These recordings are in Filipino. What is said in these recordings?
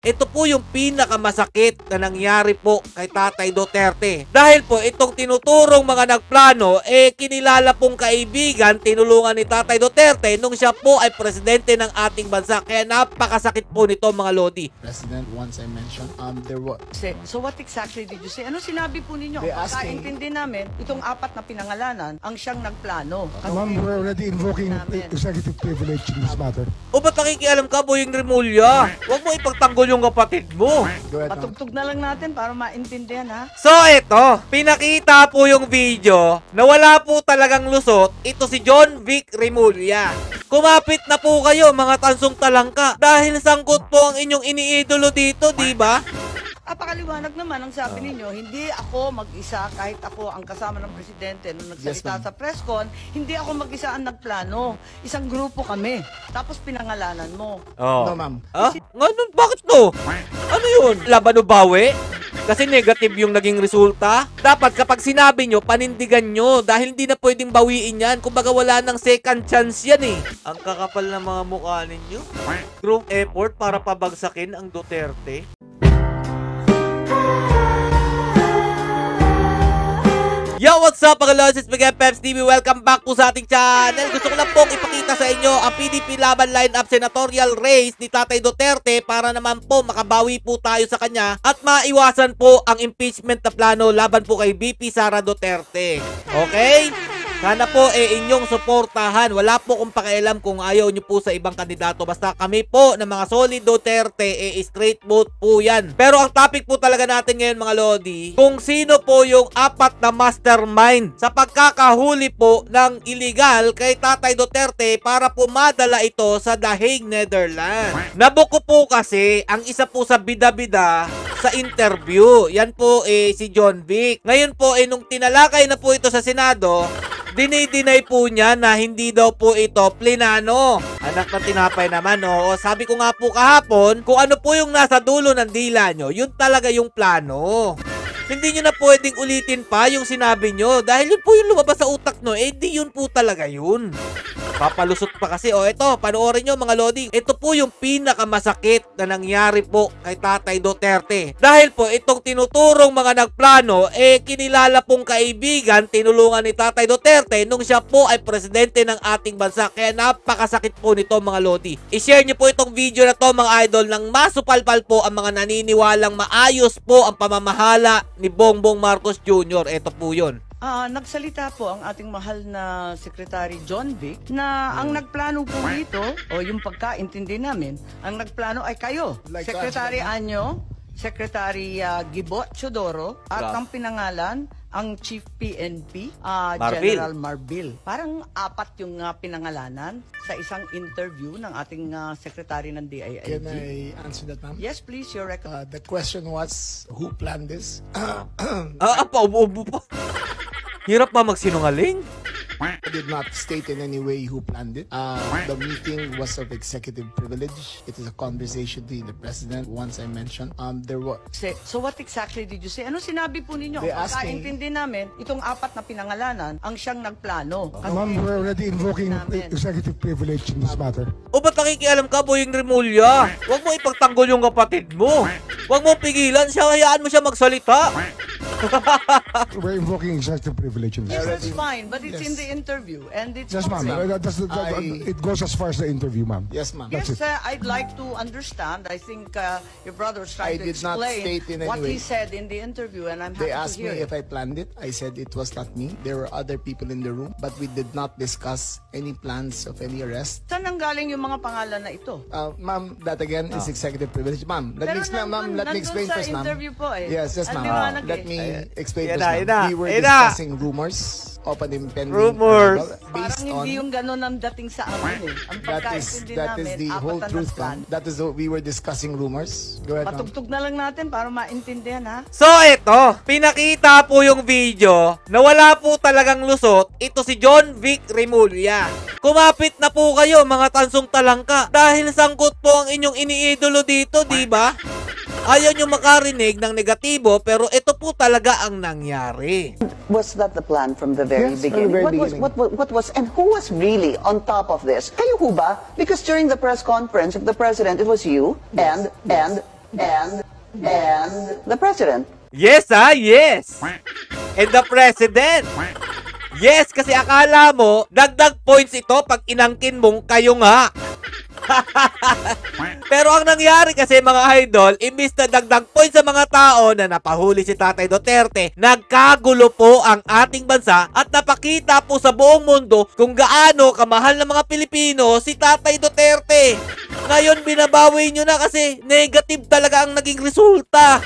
ito po yung pinakamasakit na nangyari po kay Tatay Duterte. Dahil po itong tinuturong mga nagplano, kinilala pong kaibigan, tinulungan ni Tatay Duterte nung siya po ay presidente ng ating bansa. Kaya napakasakit po nito mga Lodi. President, once I mentioned, there was... So what exactly did you say? Ano sinabi po ninyo? Pagkaintindi namin, itong apat na pinangalanan ang siyang nagplano. Ma'am, we're already invoking executive privilege in this matter. O ba't nakikialam ka, Boying Remulla? Huwag mo ipagtanggol yung kapatid mo. Patugtog na lang natin para maintindihan, ha? So ito, pinakita po yung video na wala po talagang lusot. Ito si John Vic Remulla. Kumapit na po kayo mga tansong talangka dahil sangkot po ang inyong iniidolo dito, di ba? Apakaliwanag naman ang sabi ninyo, hindi ako mag-isa kahit ako ang kasama ng presidente nung nagsalita sa press con, hindi ako mag-isa ang nagplano. Isang grupo kami. Tapos pinangalanan mo. No, ma'am. Ah? Ganun? Bakit no? Ano yun? Laban o bawi? Kasi negative yung naging resulta. Dapat kapag sinabi nyo, panindigan nyo dahil hindi na pwedeng bawiin yan. Kumbaga wala nang second chance yan eh. Ang kakapal na mga mukha ninyo. Group effort para pabagsakin ang Duterte. Yo, what's up mga lods? It's Miguel Peps TV. Welcome back po sa ating channel. Gusto ko lang pong ipakita sa inyo ang PDP laban lineup senatorial race ni Tatay Duterte para naman po makabawi po tayo sa kanya at maiwasan po ang impeachment na plano laban po kay VP Sara Duterte. Okay? Sana po inyong suportahan. Wala po kong pakialam kung ayaw nyo po sa ibang kandidato. Basta kami po na mga solid Duterte, straight vote po yan. Pero ang topic po talaga natin ngayon mga Lodi, kung sino po yung apat na mastermind sa pagkakahuli po ng illegal kay Tatay Duterte para po madala ito sa The Hague, Netherlands. Nabuko po kasi ang isa po sa bida-bida sa interview. Yan po si John Vic. Ngayon po nung tinalakay na po ito sa Senado, dinay po niya na hindi daw po ito plinano. Anak na tinapay naman, no? Sabi ko nga po kahapon, kung ano po yung nasa dulo ng dila nyo, yun talaga yung plano. Hindi nyo na pwedeng ulitin pa yung sinabi nyo dahil yun po yung lumabas sa utak nyo, di yun po talaga yun. Papalusot pa kasi. Ito, panoorin nyo mga Lodi. Ito po yung pinakamasakit na nangyari po kay Tatay Duterte. Dahil po itong tinuturong mga nagplano, kinilala pong kaibigan, tinulungan ni Tatay Duterte nung siya po ay presidente ng ating bansa. Kaya napakasakit po nito mga Lodi. I-share nyo po itong video na to mga idol nang masupalpal po ang mga naniniwalang maayos po ang pamamahala ni Bongbong Marcos Jr. Ito po yun. Nagsalita po ang ating mahal na Secretary John Vic na ang nagplano po dito, o yung pagkaintindi namin, ang nagplano ay kayo. Secretary Anyo, Secretary Gibot Chodoro, at ang pinangalan, ang Chief PNP, General Marbil. Parang apat yung pinangalanan sa isang interview ng ating Secretary ng DILG. Can I answer that, ma'am? Yes, please, your record. The question was, who planned this? Paubo pa. Hirap pa magsinungaling. I did not state in any way who planned it. The meeting was of executive privilege. It is a conversation between the president. Once I mentioned, there was... So what exactly did you say? Ano sinabi po ninyo? Pagkaintindi namin, itong apat na pinangalanan ang siyang nagplano. Ma'am, we're already invoking executive privilege in this matter. O ba't nakikialam ka, Boying Remulla? Huwag mo ipagtanggol yung kapatid mo. Huwag mo pigilan siya, hayaan mo siya magsalita. We're invoking executive privilege in this matter. Yes, that's fine, but it's in the interview and it's Yes, ma'am. It goes as far as the interview, ma'am. Yes, ma'am. Yes, I'd like to understand. I think your brother was trying to explain what he said in the interview, and I'm happy to hear it. They asked me if I planned it. I said it was not me. There were other people in the room, but we did not discuss any plans of any arrest. Saan nanggaling yung mga pangalan na ito? Ma'am, that again is executive privilege. Ma'am, let me explain first, ma'am. Yes, ma'am. Let me explain first, ma'am. We were discussing rumors of an impending Parang hindi yung ganun ang dating sa amin Ang pagkaintindi namin, that is the whole truth, ma'am. That is what we were discussing rumors. Go ahead, ma'am. Patugtog na lang natin para maintindihan, ha? So ito, pinakita po yung video na wala po talagang lusot. Ito si John Vic Remulla. Kumapit na po kayo mga tansong talangka dahil sangkot po ang inyong iniidolo dito, di ba? Ayaw nyo makarinig ng negatibo pero ito po talaga ang nangyari. Was that the plan from the very beginning? What was and who was really on top of this? Kayo ho ba? Because during the press conference of the president, it was you and and the president. Yes, yes. And the president. Yes, kasi akala mo, dagdag points ito pag inangkin mong kayo nga. Pero ang nangyari kasi mga idol, imbis na dagdag points sa mga tao na napahuli si Tatay Duterte, nagkagulo po ang ating bansa at napakita po sa buong mundo kung gaano kamahal ng mga Pilipino si Tatay Duterte. Ngayon binabawi nyo na kasi negative talaga ang naging resulta.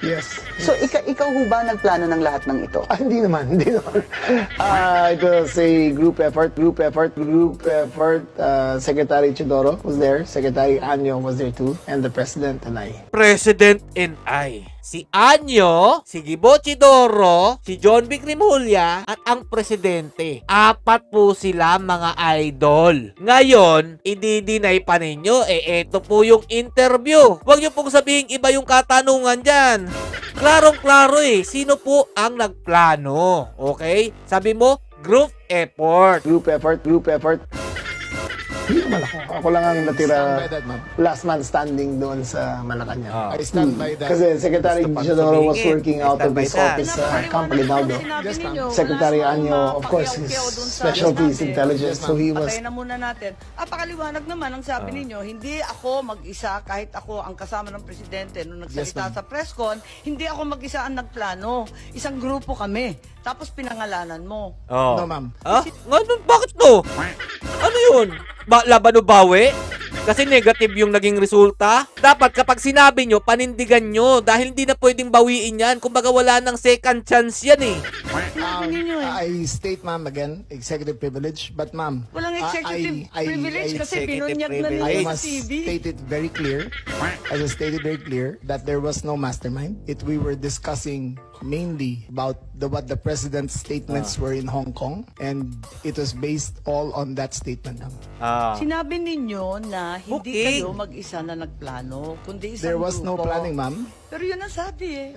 Yes. So, ikaw ho ba nagplano ng lahat ng ito? Hindi naman. It was a group effort. Secretary Chidoro was there. Secretary Anyo was there too. And the President and I. President and I. Si Anyo, si Gibo Chidoro, si John Vic Rimulya, at ang Presidente. 4 po sila mga idol. Ngayon, i-deny pa ninyo, eto po yung interview. Huwag nyo pong sabihin iba yung katanungan dyan. Klarong-klaro sino po ang nagplano? Okay? Sabi mo, group effort. Group effort. Hindi naman ako. Ako lang ang natira last man standing doon sa Malacanang. I stand by that. Kasi Secretary Chidoro was working out of his office sa Campo Linaldo. Secretary Anyo, of course, his specialty is intelligence. So he was... Patayin na muna natin. Pakaliwanag naman ang sabi ninyo, hindi ako mag-isa kahit ako ang kasama ng Presidente nung nagsalita sa press con, hindi ako mag-isa ang nagplano. Isang grupo kami. Tapos pinangalanan mo. No, ma'am. Bakit no? Ano yun? Laban o bawi? Kasi negative yung naging resulta. Dapat kapag sinabi nyo, panindigan nyo. Dahil hindi na pwedeng bawiin yan. Kumbaga wala ng second chance yan I state, ma'am, again, executive privilege. But, ma'am, walang executive privilege kasi pinunyag na nila I sa must TV. state it very clear. I just stated very clear that there was no mastermind. We were discussing mainly about what the president's statements were in Hong Kong, and it was based all on that statement. Sinabi ninyo na hindi kayo mag-isa na nagplano, kundi isang There was no grupo. planning, ma'am. Pero yun ang sabi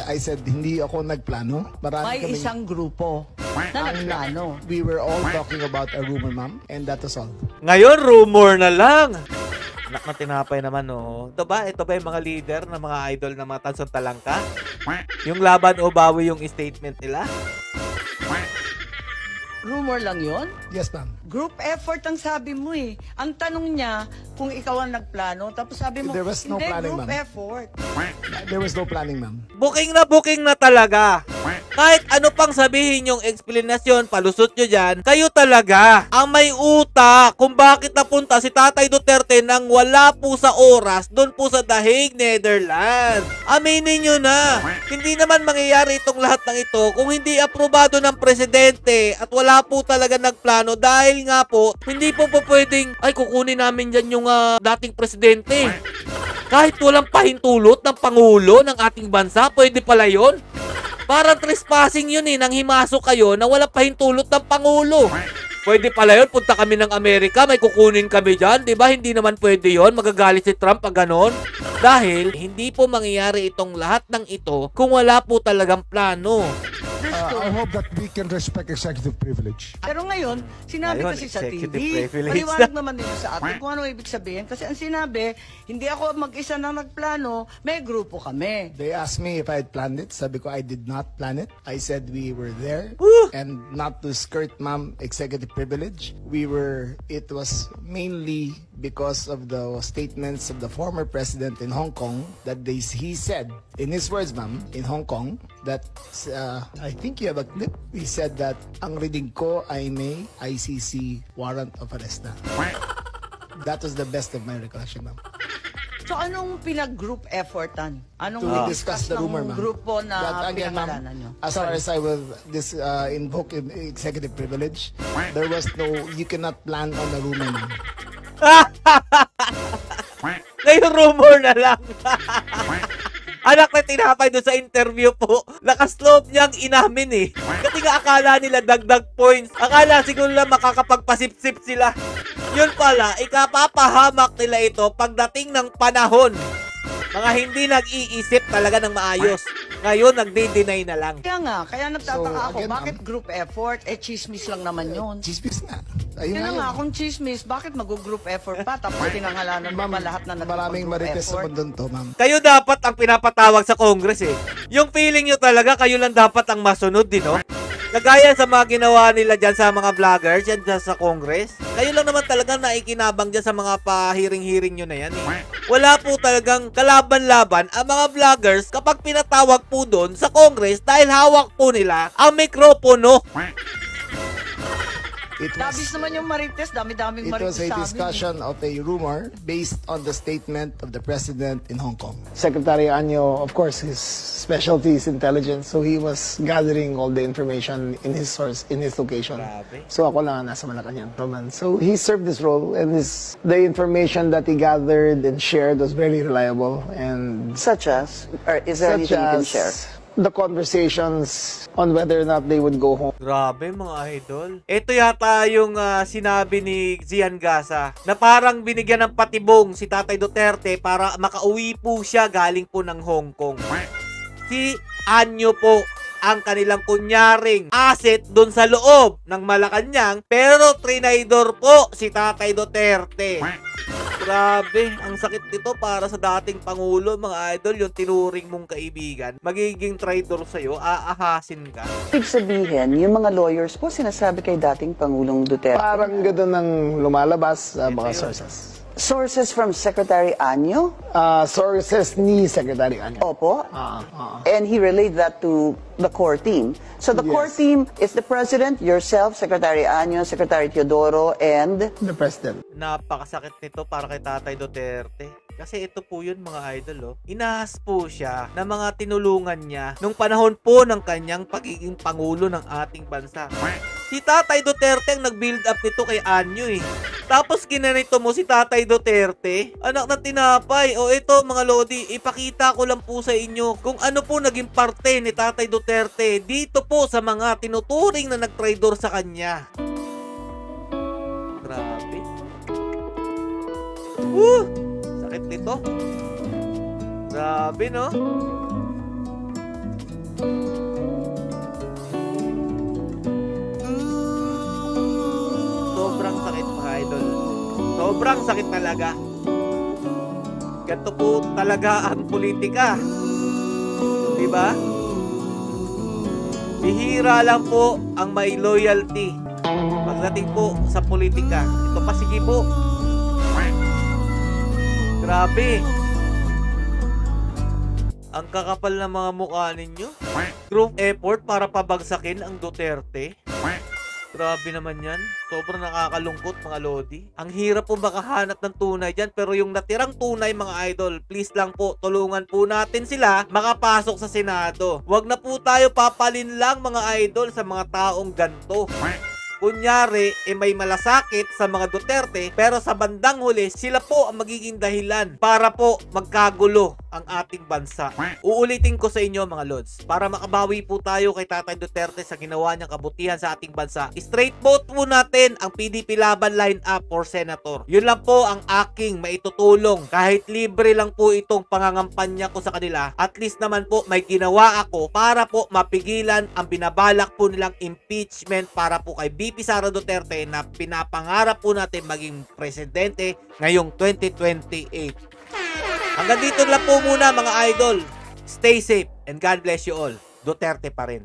I said, hindi ako nagplano. May isang grupo na nagplano. We were all talking about a rumor, ma'am, and that was all. Ngayon, rumor na lang. Anak na tinapay naman, no? Ito ba yung mga leader ng mga idol na mga tansong talangka? Yung laban o bawi yung statement nila? Rumor lang yon? Yes, ma'am. Group effort ang sabi mo Ang tanong niya kung ikaw ang nagplano, tapos sabi mo, There was no hindi, planning, group ma'am. effort. There was no planning, ma'am. Booking na talaga. Kahit ano pang sabihin yung explanation, palusot nyo dyan, kayo talaga ang may utak kung bakit napunta si Tatay Duterte nang wala po sa oras doon po sa The Hague, Netherlands. Aminin nyo na. Hindi naman mangyayari itong lahat ng ito kung hindi aprobado ng Presidente at wala po talaga nagplano dahil nga po, hindi po pwedeng, kukunin namin dyan yung dating Presidente. Kahit walang pahintulot ng Pangulo ng ating bansa, pwede pala yun. Parang trespassing yun nang himasok kayo na walang pahintulot ng Pangulo. Pwede pala yun, punta kami ng Amerika, may kukunin kami dyan, diba? Hindi naman pwede yun, magagalit si Trump pag ganon. Dahil hindi po mangyayari itong lahat ng ito kung wala po talagang plano. I hope that we can respect executive privilege. Pero ngayon, sinabi Ngayon, kasi sa executive TV, privilege paliwanag naman nila sa atin kung ano ibig sabihin. Kasi ang sinabi, hindi ako mag-isa na nagplano, may grupo kami. They asked me if I had planned it. Sabi ko, I did not plan it. I said we were there. And not to skirt, ma'am, executive privilege. It was mainly because of the statements of the former president in Hong Kong that he said, in his words, ma'am, in Hong Kong, that I think you have a clip. He said that ang reading ko ay may ICC warrant of arrest na. That was the best of my recollection, ma'am. So anong pinag-group effortan? Anong To discuss the rumor, ma'am. grupo na That, again, ma'am, pinangalanan nyo? as far as I will invoke executive privilege, there was you cannot plan on a rumor, ma'am. Ngayon rumor na lang. Anak na tinapay doon sa interview po. Nakaslope niyang inamin Kasi nga akala nila dagdag points. Akala siguro lang makakapagpasip-sip sila. Yun pala, ikapapahamak nila ito pagdating ng panahon. Mga hindi nag-iisip talaga ng maayos. Ngayon, nagde-deny na lang. Kaya nga, kaya nagtataka So, ako, again, bakit group effort? Chismis lang naman yun. Chismis na. Ayun Kaya nga, yun. kung chismis, bakit mag-group effort pa? Tapos tinangalanan mo pa lahat na Maraming nag-group marites sa effort. mundo to, ma'am. Kayo dapat ang pinapatawag sa Congress eh. Yung feeling nyo talaga, kayo lang dapat ang masunod din, no? Kagaya sa mga ginawa nila dyan sa mga vloggers, dyan sa Congress. Kayo lang naman talaga naikinabang dyan sa mga pahiring-hiring nyo na yan eh. Wala po talagang kalaban-laban ang mga vloggers kapag pinatawag po doon sa Congress dahil hawak po nila ang mikropono. Dabis naman yung marites, dami-daming It was marites a sa amin. discussion of a rumor based on the statement of the president in Hong Kong. Secretary Anyo, of course, his specialty is intelligence, so he was gathering all the information in his source, in his location. Grabe. So ako lang ang nasa Malacanang. So he served this role, and the information that he gathered and shared was very reliable, and Such as, or is there such anything you can as share? the conversations on whether or not they would go home. Grabe mga idol. Ito yata yung sinabi ni Zian Gasa na parang binigyan ng patibong si Tatay Duterte para makauwi po siya galing po ng Hong Kong. Si Anyo po ang kanilang kunyaring asset dun sa loob ng Malacanang, pero trinidor po si Tatay Duterte. Grabe, ang sakit nito para sa dating Pangulo, mga idol, yung tinuring mong kaibigan, magiging traitor sa'yo, aahasin ka. Ibig sabihin, yung mga lawyers po sinasabi kay dating Pangulong Duterte. Parang gano'n ang lumalabas sa mga sources. Sources from Secretary Anyo? Sources ni Secretary Anyo. Opo. And he relayed that to the core team. So the core Yes. team is the President, yourself, Secretary Anyo, Secretary Teodoro, and The President. Napakasakit nito para kay Tatay Duterte. Kasi ito po yun mga idol, oh. Inahas po siya ng mga tinulungan niya nung panahon po ng kanyang pagiging Pangulo ng ating bansa. Si Tatay Duterte ang nag-build up nito kay Anyo eh. Tapos ginanito mo si Tatay Duterte, anak na tinapay. O ito mga Lodi, ipakita ko lang po sa inyo kung ano po naging parte ni Tatay Duterte dito po sa mga tinuturing na nag-traidor sa kanya. Grabe. Sakit nito. Grabe, no? Sobrang sakit, mga idol. Sobrang sakit talaga. Ganito po talaga ang politika. Diba? Bihira lang po ang may loyalty pagdating po sa politika. Ito pa, sige po. Grabe. Ang kakapal ng mga mukha ninyo. Group effort para pabagsakin ang Duterte. Grabe naman yan. Sobrang nakakalungkot mga Lodi. Ang hirap po makahanap ng tunay dyan. Pero yung natirang tunay mga idol, please lang po, tulungan po natin sila makapasok sa Senado. Huwag na po tayo papalin lang mga idol sa mga taong ganto. Kunyari, may malasakit sa mga Duterte, pero sa bandang huli, sila po ang magiging dahilan para po magkagulo ang ating bansa. Uulitin ko sa inyo mga Lods, para makabawi po tayo kay Tatay Duterte sa ginawa niyang kabutihan sa ating bansa. Straight vote po natin ang PDP Laban line-up for Senator. Yun lang po ang aking maitutulong. Kahit libre lang po itong pangangampanya ko sa kanila, at least naman po may ginawa ako para po mapigilan ang binabalak po nilang impeachment para po kay BP Sara Duterte na pinapangarap po natin maging presidente ngayong 2028. Hanggang dito lang po muna mga idol. Stay safe and God bless you all. Duterte pa rin.